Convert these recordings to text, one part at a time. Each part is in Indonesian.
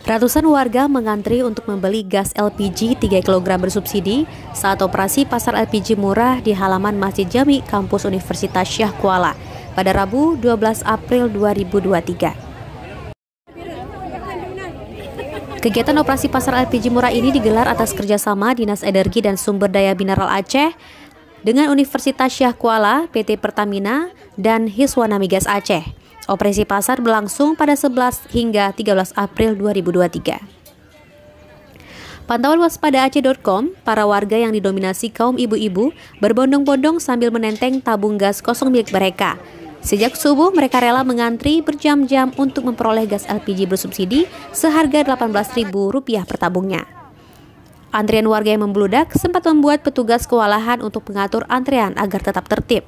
Ratusan warga mengantri untuk membeli gas LPG 3 kg bersubsidi saat operasi pasar LPG murah di halaman Masjid Jami Kampus Universitas Syah Kuala pada Rabu 12 April 2023. Kegiatan operasi pasar LPG murah ini digelar atas kerjasama Dinas Energi dan Sumber Daya Mineral Aceh dengan Universitas Syah Kuala, PT Pertamina, dan Hiswana Migas Aceh. Operasi pasar berlangsung pada 11 hingga 13 April 2023. Pantauan waspadaaceh.com, para warga yang didominasi kaum ibu-ibu berbondong-bondong sambil menenteng tabung gas kosong milik mereka. Sejak subuh, mereka rela mengantri berjam-jam untuk memperoleh gas LPG bersubsidi seharga Rp18.000 per tabungnya. Antrian warga yang membludak sempat membuat petugas kewalahan untuk mengatur antrean agar tetap tertib.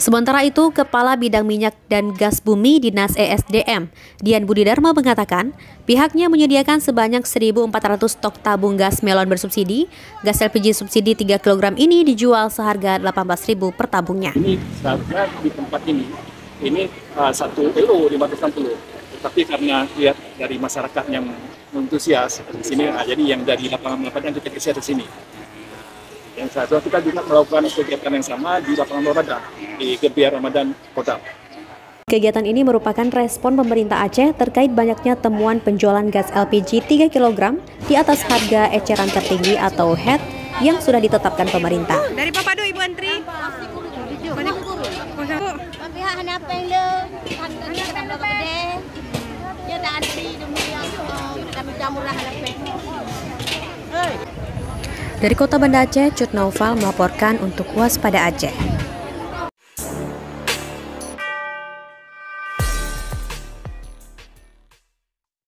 Sementara itu, Kepala Bidang Minyak dan Gas Bumi Dinas ESDM, Dian Budi Dharma mengatakan, pihaknya menyediakan sebanyak 1.400 stok tabung gas melon bersubsidi. Gas LPG subsidi 3 kg ini dijual seharga Rp18.000 per tabungnya. Ini seharga di tempat ini 1 kilo 560. Tapi karena lihat dari masyarakat yang antusias di sini, jadi yang dari lapangan yang kita kasih di sini. Yang satu kita juga melakukan kegiatan yang sama di lapangan Ramadan di Gebiar Ramadan Kota. Kegiatan ini merupakan respon pemerintah Aceh terkait banyaknya temuan penjualan gas LPG 3 kg di atas harga eceran tertinggi atau HET yang sudah ditetapkan pemerintah. Dari Bapak Ibu antri. Banyak guru. Pihak apa yang dia kenapa gede? Dia tak antri demi yang murah Dari Kota Banda Aceh, Cut Naufal melaporkan untuk Waspada Aceh.